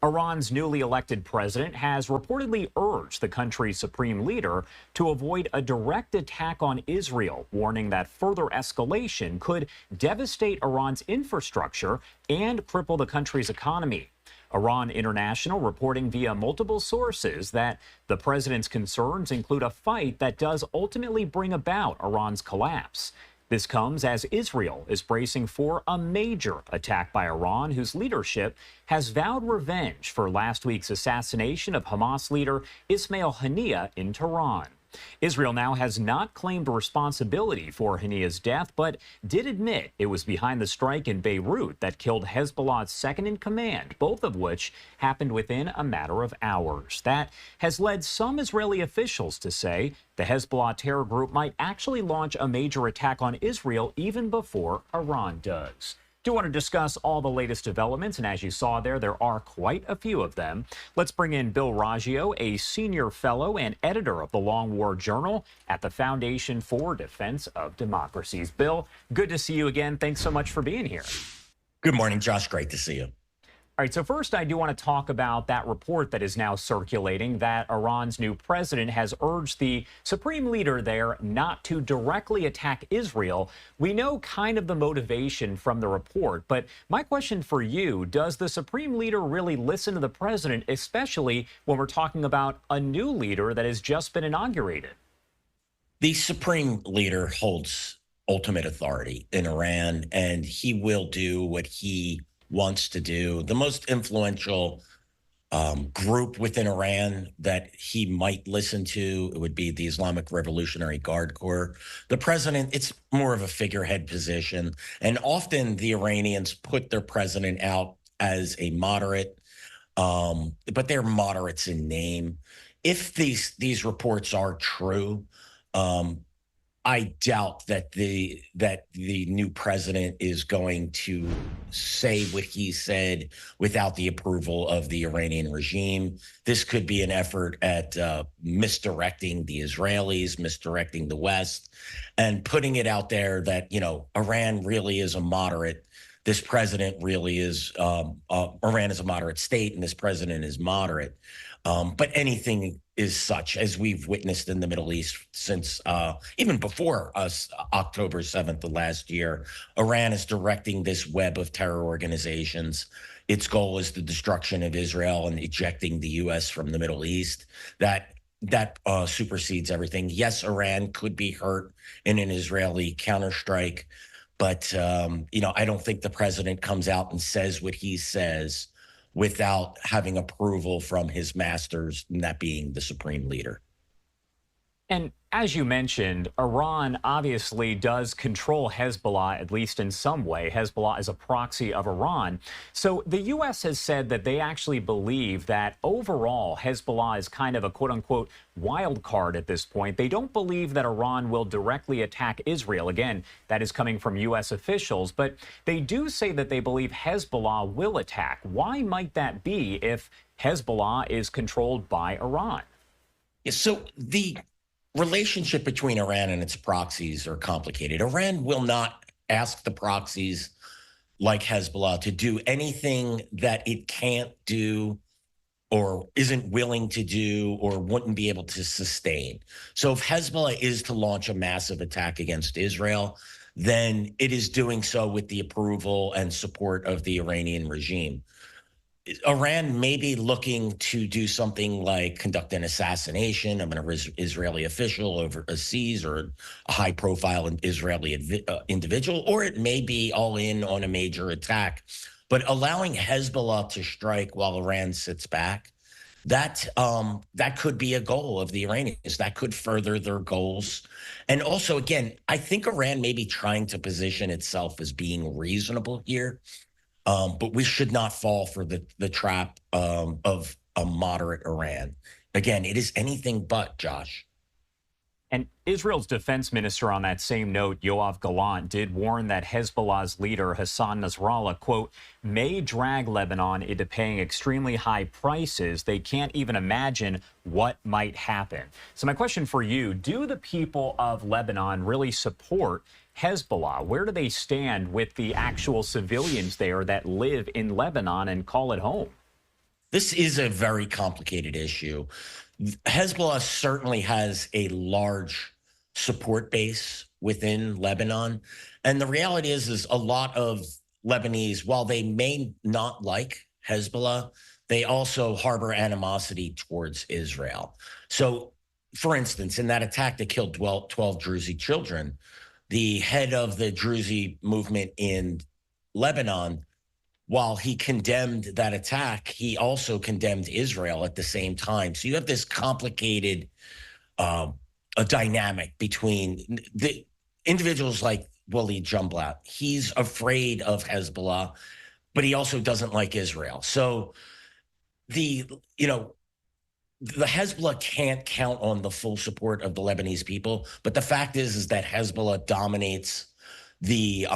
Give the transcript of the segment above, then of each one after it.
Iran's newly elected president has reportedly urged the country's supreme leader to avoid a direct attack on Israel, warning that further escalation could devastate Iran's infrastructure and cripple the country's economy. Iran International reporting via multiple sources that the president's concerns include a fight that does ultimately bring about Iran's collapse. This comes as Israel is bracing for a major attack by Iran, whose leadership has vowed revenge for last week's assassination of Hamas leader Ismail Haniyeh in Tehran. Israel now has not claimed responsibility for Haniyeh's death, but did admit it was behind the strike in Beirut that killed Hezbollah's second-in-command, both of which happened within a matter of hours. That has led some Israeli officials to say the Hezbollah terror group might actually launch a major attack on Israel even before Iran does. Do want to discuss all the latest developments, and as you saw there are quite a few of them. Let's bring in Bill Raggio, a senior fellow and editor of the Long War Journal at the Foundation for Defense of Democracies. Bill, good to see you again. Thanks so much for being here. Good morning, Josh. Great to see you. All right, so first I do want to talk about that report that is now circulating that Iran's new president has urged the supreme leader there not to directly attack Israel. We know kind of the motivation from the report, but my question for you, does the supreme leader really listen to the president, especially when we're talking about a new leader that has just been inaugurated? The supreme leader holds ultimate authority in Iran, and he will do what he wants to do. The most influential group within Iran that he might listen to, it would be the Islamic Revolutionary Guard Corps. The president, it's more of a figurehead position, and often the Iranians put their president out as a moderate, but they're moderates in name. If these reports are true, I doubt that the new president is going to say what he said without the approval of the Iranian regime. This could be an effort at misdirecting the Israelis, misdirecting the West, and putting it out there that, you know, Iran really is a moderate. This president really is, Iran is a moderate state, and this president is moderate. But anything is such, as we've witnessed in the Middle East since even before October 7th of last year. Iran is directing this web of terror organizations. Its goal is the destruction of Israel and ejecting the U.S. from the Middle East. That supersedes everything. Yes, Iran could be hurt in an Israeli counterstrike, but you know, I don't think the president comes out and says what he says without having approval from his masters, and that being the supreme leader. And as you mentioned, Iran obviously does control Hezbollah, at least in some way. Hezbollah is a proxy of Iran. So the U.S. has said that they actually believe that overall Hezbollah is kind of a quote-unquote wild card at this point. They don't believe that Iran will directly attack Israel. Again, that is coming from U.S. officials. But they do say that they believe Hezbollah will attack. Why might that be if Hezbollah is controlled by Iran? Yeah, so the relationship between Iran and its proxies are complicated. Iran will not ask the proxies like Hezbollah to do anything that it can't do or isn't willing to do or wouldn't be able to sustain. So if Hezbollah is to launch a massive attack against Israel, then it is doing so with the approval and support of the Iranian regime. Iran may be looking to do something like conduct an assassination of an Israeli official overseas or a high-profile Israeli individual, or it may be all in on a major attack. But allowing Hezbollah to strike while Iran sits back, that could be a goal of the Iranians. That could further their goals. And also, again, I think Iran may be trying to position itself as being reasonable here. But we should not fall for the trap of a moderate Iran. Again, it is anything but, Josh. And Israel's defense minister on that same note, Yoav Gallant, did warn that Hezbollah's leader, Hassan Nasrallah, quote, may drag Lebanon into paying extremely high prices. They can't even imagine what might happen. So my question for you, do the people of Lebanon really support Hezbollah? Where do they stand with the actual civilians there that live in Lebanon and call it home? This is a very complicated issue. Hezbollah certainly has a large support base within Lebanon. And the reality is a lot of Lebanese, while they may not like Hezbollah, they also harbor animosity towards Israel. So, for instance, in that attack that killed 12 Druze children, the head of the Druze movement in Lebanon, while he condemned that attack, he also condemned Israel at the same time. So you have this complicated a dynamic between the individuals like Walid Jumblat. He's afraid of Hezbollah, but he also doesn't like Israel. So the Hezbollah can't count on the full support of the Lebanese people. But the fact is that Hezbollah dominates the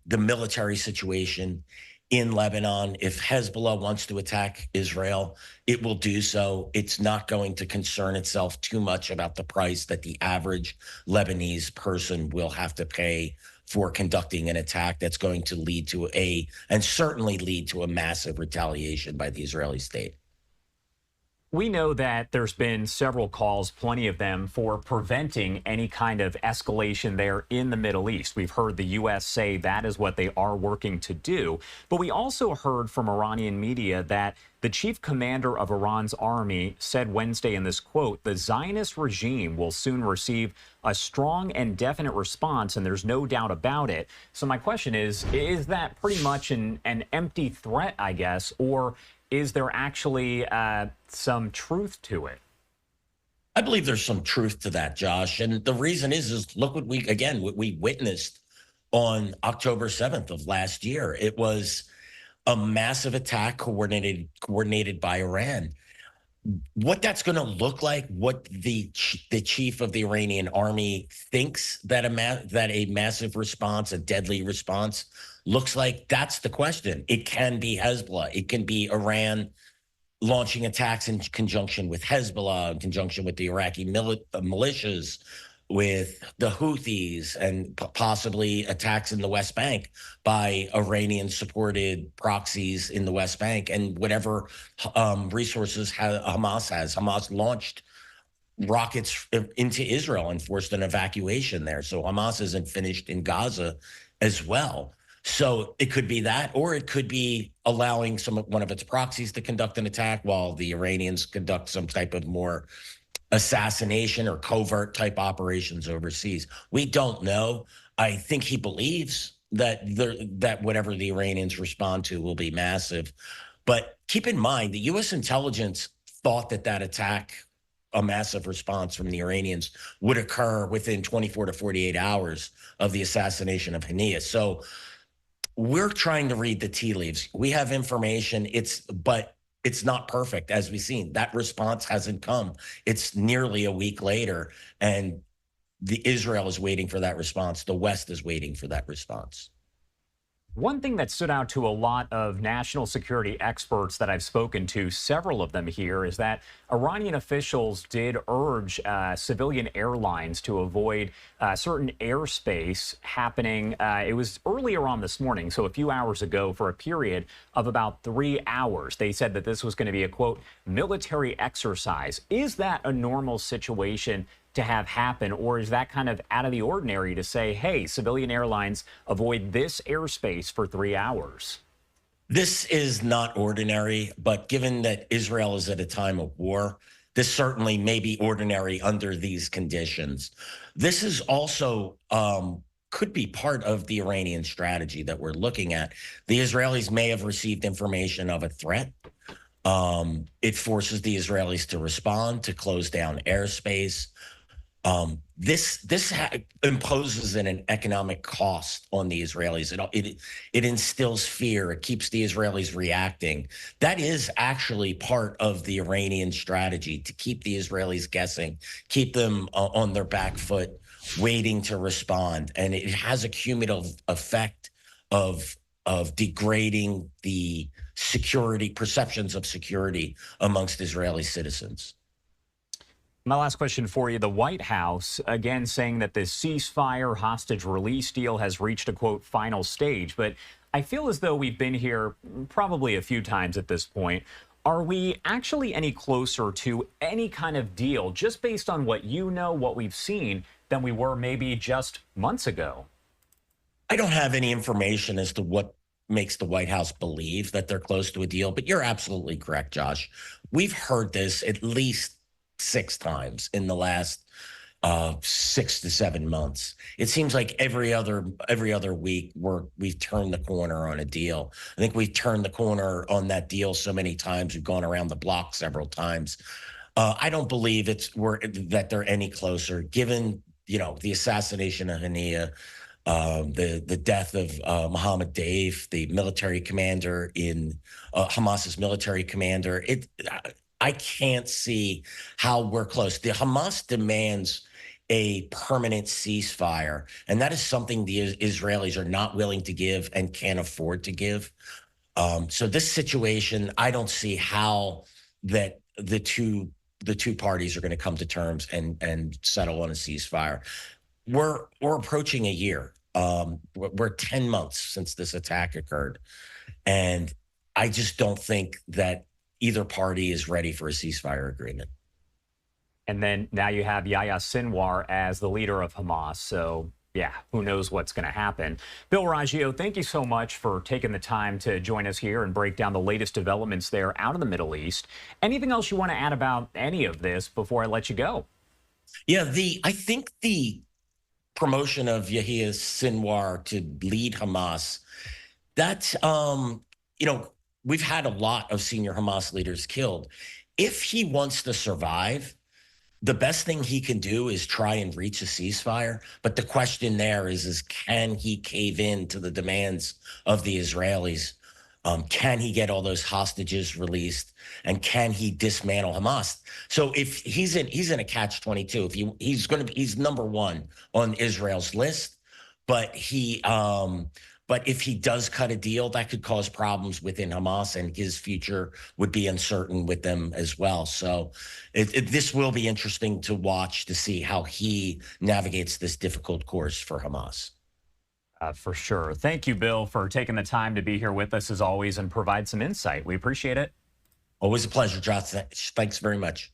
military situation in Lebanon. If Hezbollah wants to attack Israel, it will do so. It's not going to concern itself too much about the price that the average Lebanese person will have to pay for conducting an attack that's going to lead to and certainly lead to a massive retaliation by the Israeli state. We know that there's been several calls, plenty of them, for preventing any kind of escalation there in the Middle East. We've heard the U.S. say that is what they are working to do. But we also heard from Iranian media that the chief commander of Iran's army said Wednesday in this quote, "The Zionist regime will soon receive a strong and definite response, and there's no doubt about it." So my question is that pretty much an empty threat, I guess, or is there actually some truth to it? I believe there's some truth to that, Josh. And the reason is look what we witnessed on October 7th of last year. It was a massive attack coordinated by Iran. What that's going to look like, what the chief of the Iranian army thinks that a massive response, a deadly response, looks like, that's the question. It can be Hezbollah. It can be Iran launching attacks in conjunction with Hezbollah, in conjunction with the Iraqi militias, with the Houthis, and possibly attacks in the West Bank by Iranian-supported proxies in the West Bank, and whatever resources Hamas has. Hamas launched rockets into Israel and forced an evacuation there. So Hamas isn't finished in Gaza as well. So it could be that, or it could be allowing one of its proxies to conduct an attack while the Iranians conduct some type of more assassination or covert type operations overseas. We don't know. I think he believes that whatever the Iranians respond to will be massive. But keep in mind, the U.S. intelligence thought that attack, a massive response from the Iranians, would occur within 24 to 48 hours of the assassination of Haniyeh. So we're trying to read the tea leaves. We have information, but it's not perfect, as we've seen. That response hasn't come. It's nearly a week later, and Israel is waiting for that response. The West is waiting for that response. One thing that stood out to a lot of national security experts that I've spoken to, several of them here, is that Iranian officials did urge civilian airlines to avoid certain airspace happening. It was earlier on this morning, so a few hours ago, for a period of about 3 hours. They said that this was going to be a, quote, military exercise. Is that a normal situation to have happen, or is that kind of out of the ordinary to say, hey, civilian airlines avoid this airspace for 3 hours? This is not ordinary, but given that Israel is at a time of war, this certainly may be ordinary under these conditions. This is also could be part of the Iranian strategy that we're looking at. The Israelis may have received information of a threat. It forces the Israelis to respond, to close down airspace. This imposes an economic cost on the Israelis. It instills fear. It keeps the Israelis reacting. That is actually part of the Iranian strategy, to keep the Israelis guessing, keep them on their back foot, waiting to respond. And it has a cumulative effect of degrading the perceptions of security amongst Israeli citizens. My last question for you. The White House, again, saying that the ceasefire hostage release deal has reached a, quote, final stage. But I feel as though we've been here probably a few times at this point. Are we actually any closer to any kind of deal, just based on what you know, what we've seen, than we were maybe just months ago? I don't have any information as to what makes the White House believe that they're close to a deal, but you're absolutely correct, Josh. We've heard this at least 6 times in the last 6 to 7 months. It seems like every other week we've turned the corner on a deal. I think we've turned the corner on that deal so many times. We've gone around the block several times. I don't believe that they're any closer, given the assassination of Haniyeh, the death of Mohammed Deif, the military commander in Hamas's military commander. I can't see how we're close. The Hamas demands a permanent ceasefire, and that is something the Israelis are not willing to give and can't afford to give. So this situation, I don't see how that the two parties are going to come to terms and settle on a ceasefire. We're approaching a year. We're 10 months since this attack occurred, and I just don't think that either party is ready for a ceasefire agreement. And then now you have Yahya Sinwar as the leader of Hamas. So, yeah, who knows what's going to happen. Bill Raggio, thank you so much for taking the time to join us here and break down the latest developments there out of the Middle East. Anything else you want to add about any of this before I let you go? Yeah, I think the promotion of Yahya Sinwar to lead Hamas, that's we've had a lot of senior Hamas leaders killed. If he wants to survive, the best thing he can do is try and reach a ceasefire. But the question there is can he cave in to the demands of the Israelis? Can he get all those hostages released? And can he dismantle Hamas? So if he's in a catch-22, if he's number one on Israel's list, but if he does cut a deal, that could cause problems within Hamas, and his future would be uncertain with them as well. So this will be interesting to watch to see how he navigates this difficult course for Hamas. For sure. Thank you, Bill, for taking the time to be here with us as always and provide some insight. We appreciate it. Always a pleasure, Josh. Thanks very much.